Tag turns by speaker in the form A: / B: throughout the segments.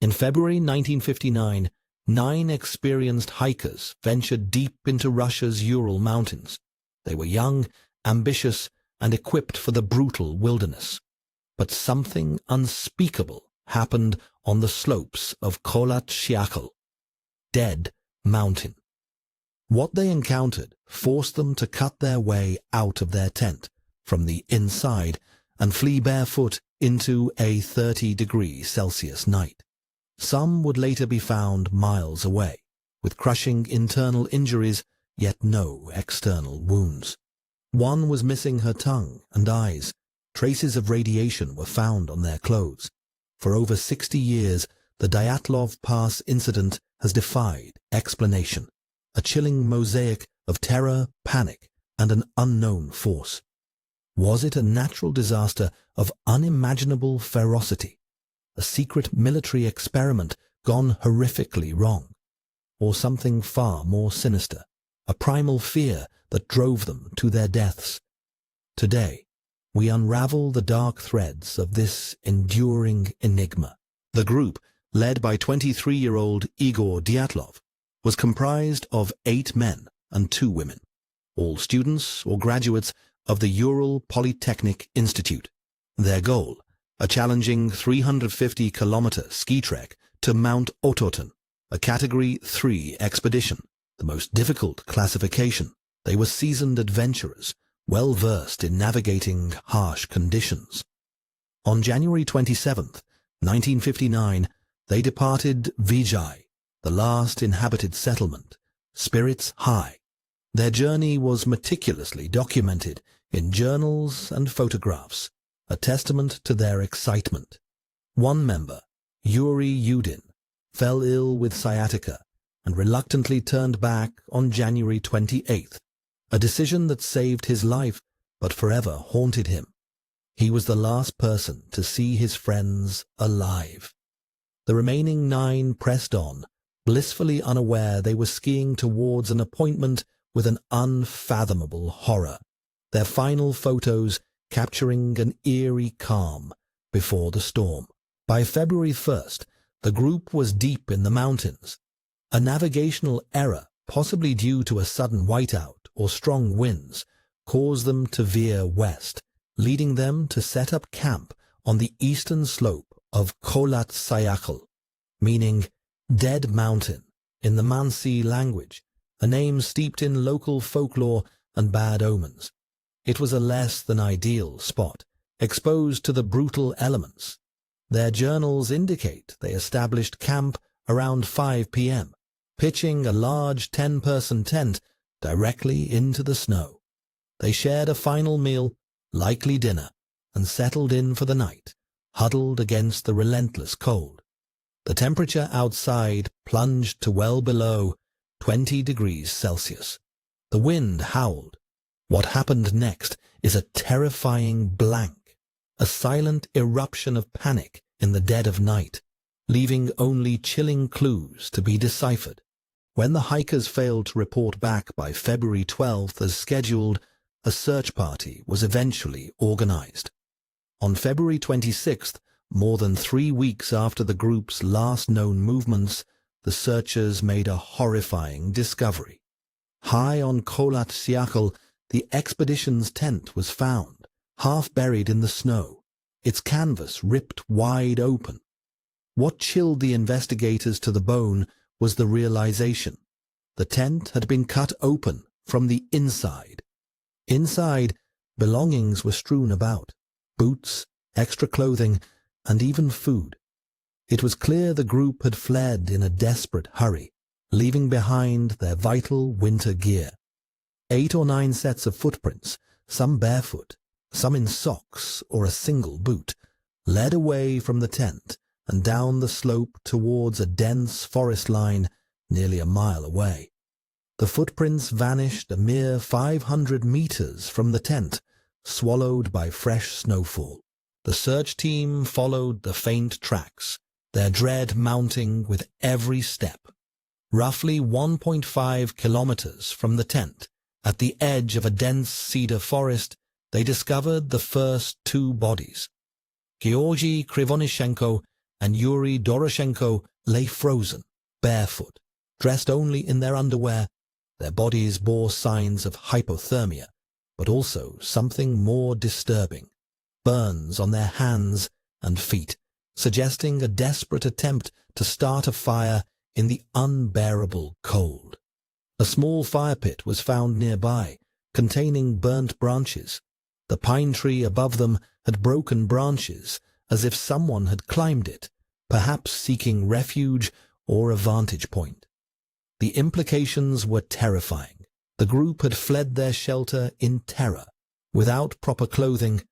A: In February 1959, 9 experienced hikers ventured deep into Russia's Ural Mountains. They were young, ambitious, and equipped for the brutal wilderness. But something unspeakable happened on the slopes of Kholat-Syakhl, Dead Mountain. What they encountered forced them to cut their way out of their tent from the inside and flee barefoot into a 30°C night. Some would later be found miles away, with crushing internal injuries, yet no external wounds. One was missing her tongue and eyes. Traces of radiation were found on their clothes. For over 60 years, the Dyatlov Pass incident has defied explanation, a chilling mosaic of terror, panic, and an unknown force. Was it a natural disaster of unimaginable ferocity, a secret military experiment gone horrifically wrong, or something far more sinister, a primal fear that drove them to their deaths? Today, we unravel the dark threads of this enduring enigma. The group, led by 23-year-old Igor Dyatlov, was comprised of 8 men and 2 women, all students or graduates of the Ural Polytechnic Institute. Their goal, a challenging 350-kilometer ski trek to Mount Ototen, a Category 3 expedition, the most difficult classification. They were seasoned adventurers, well versed in navigating harsh conditions. On January 27, 1959, they departed Vijay, the last inhabited settlement, spirits high. Their journey was meticulously documented in journals and photographs, a testament to their excitement. One member, Yuri Yudin, fell ill with sciatica and reluctantly turned back on January 28th, a decision that saved his life but forever haunted him. He was the last person to see his friends alive. The remaining 9 pressed on, blissfully unaware they were skiing towards an appointment with an unfathomable horror, their final photos capturing an eerie calm before the storm. By February 1st, the group was deep in the mountains. A navigational error, possibly due to a sudden whiteout or strong winds, caused them to veer west, leading them to set up camp on the eastern slope of Kholat-Syakhl, meaning Dead Mountain in the Mansi language, a name steeped in local folklore and bad omens. It was a less than ideal spot, exposed to the brutal elements. Their journals indicate they established camp around 5 p.m., pitching a large 10-person tent directly into the snow. They shared a final meal, likely dinner, and settled in for the night, huddled against the relentless cold. The temperature outside plunged to well below 20°C. The wind howled. What happened next is a terrifying blank, a silent eruption of panic in the dead of night, leaving only chilling clues to be deciphered. When the hikers failed to report back by February 12th as scheduled, a search party was eventually organized. On February 26th, more than 3 weeks after the group's last known movements, the searchers made a horrifying discovery. High on Kholat-Syakhl, the expedition's tent was found, half buried in the snow, its canvas ripped wide open. What chilled the investigators to the bone was the realization. The tent had been cut open from the inside. Inside, belongings were strewn about, boots, extra clothing, and even food. It was clear the group had fled in a desperate hurry, leaving behind their vital winter gear. 8 or 9 sets of footprints, some barefoot, some in socks or a single boot, led away from the tent and down the slope towards a dense forest line nearly a mile away. The footprints vanished a mere 500 meters from the tent, swallowed by fresh snowfall. The search team followed the faint tracks, their dread mounting with every step. Roughly 1.5 kilometers from the tent, at the edge of a dense cedar forest, they discovered the first 2 bodies. Georgy Krivonishenko and Yuri Doroshenko lay frozen, barefoot, dressed only in their underwear. Their bodies bore signs of hypothermia, but also something more disturbing: burns on their hands and feet, suggesting a desperate attempt to start a fire in the unbearable cold. A small fire pit was found nearby, containing burnt branches. The pine tree above them had broken branches, as if someone had climbed it, perhaps seeking refuge or a vantage point. The implications were terrifying. The group had fled their shelter in terror, without proper clothing,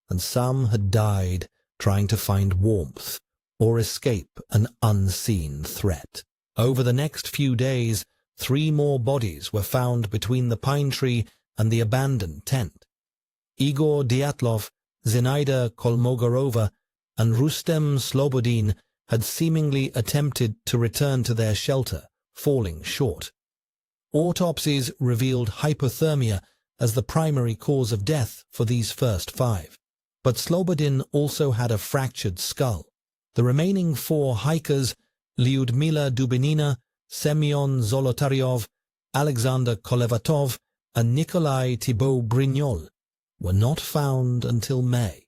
A: and some had died trying to find warmth or escape an unseen threat. Over the next few days, 3 more bodies were found between the pine tree and the abandoned tent. Igor Dyatlov, Zinaida Kolmogorova, and Rustem Slobodin had seemingly attempted to return to their shelter, falling short. Autopsies revealed hypothermia as the primary cause of death for these first 5. But Slobodin also had a fractured skull. The remaining 4 hikers, Lyudmila Dubinina, Semyon Zolotaryov, Alexander Kolevatov, and Nikolai Thibault-Brignol, were not found until May,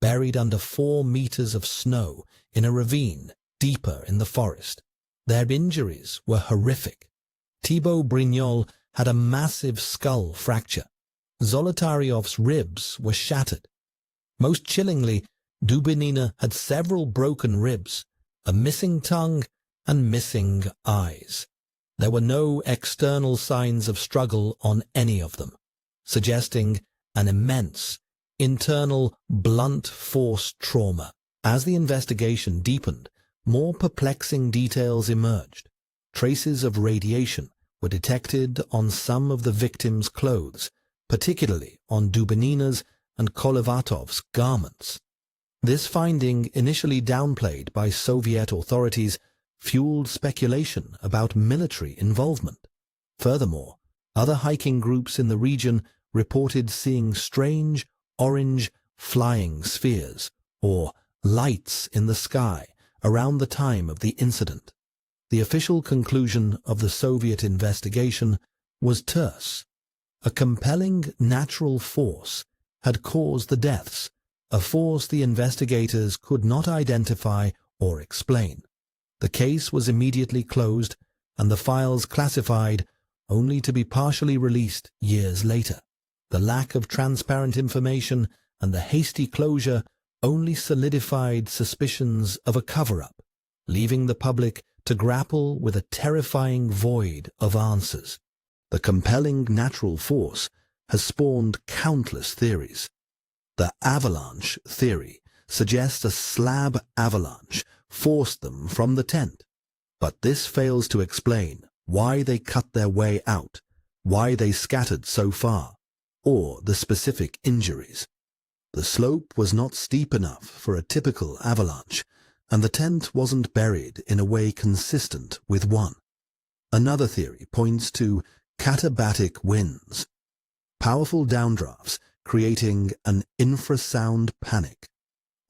A: buried under 4 meters of snow in a ravine deeper in the forest. Their injuries were horrific. Thibault-Brignol had a massive skull fracture. Zolotaryov's ribs were shattered. Most chillingly, Dubinina had several broken ribs, a missing tongue, and missing eyes. There were no external signs of struggle on any of them, suggesting an immense, internal, blunt force trauma. As the investigation deepened, more perplexing details emerged. Traces of radiation were detected on some of the victims' clothes, particularly on Dubinina's and Kolevatov's garments. This finding, initially downplayed by Soviet authorities, fueled speculation about military involvement. Furthermore, other hiking groups in the region reported seeing strange, orange, flying spheres, or lights in the sky, around the time of the incident. The official conclusion of the Soviet investigation was terse. A compelling natural force had caused the deaths, a force the investigators could not identify or explain. The case was immediately closed and the files classified, only to be partially released years later. The lack of transparent information and the hasty closure only solidified suspicions of a cover-up, leaving the public to grapple with a terrifying void of answers. The compelling natural force has spawned countless theories. The avalanche theory suggests a slab avalanche forced them from the tent, but this fails to explain why they cut their way out, why they scattered so far, or the specific injuries. The slope was not steep enough for a typical avalanche, and the tent wasn't buried in a way consistent with one. Another theory points to katabatic winds, powerful downdrafts creating an infrasound panic.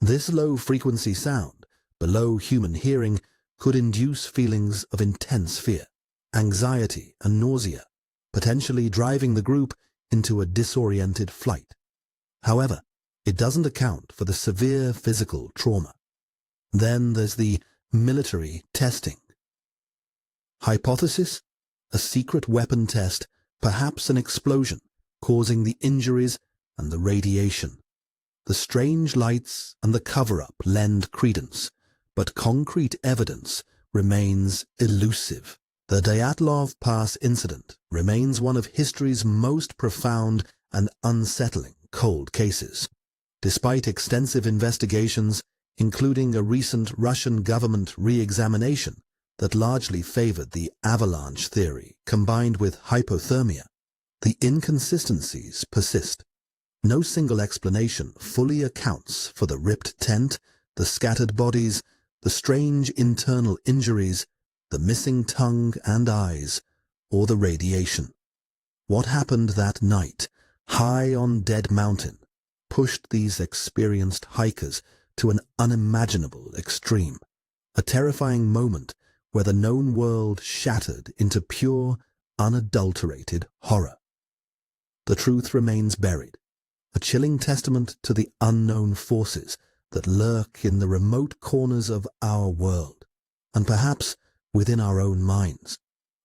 A: This low-frequency sound, below human hearing, could induce feelings of intense fear, anxiety, and nausea, potentially driving the group into a disoriented flight. However, it doesn't account for the severe physical trauma. Then there's the military testing. Hypothesis: a secret weapon test, perhaps an explosion, causing the injuries and the radiation. The strange lights and the cover-up lend credence, but concrete evidence remains elusive. The Dyatlov Pass incident remains one of history's most profound and unsettling cold cases. Despite extensive investigations, including a recent Russian government re-examination that largely favored the avalanche theory combined with hypothermia, the inconsistencies persist. No single explanation fully accounts for the ripped tent, the scattered bodies, the strange internal injuries, the missing tongue and eyes, or the radiation. What happened that night, high on Dead Mountain, pushed these experienced hikers to an unimaginable extreme. a terrifying moment where the known world shattered into pure, unadulterated horror. The truth remains buried, a chilling testament to the unknown forces that lurk in the remote corners of our world, and perhaps within our own minds.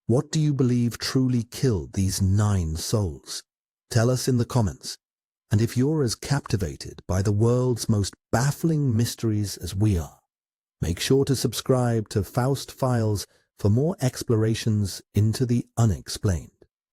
A: What do you believe truly killed these 9 souls? Tell us in the comments. And if you're as captivated by the world's most baffling mysteries as we are, make sure to subscribe to Faust Files for more explorations into the unexplained.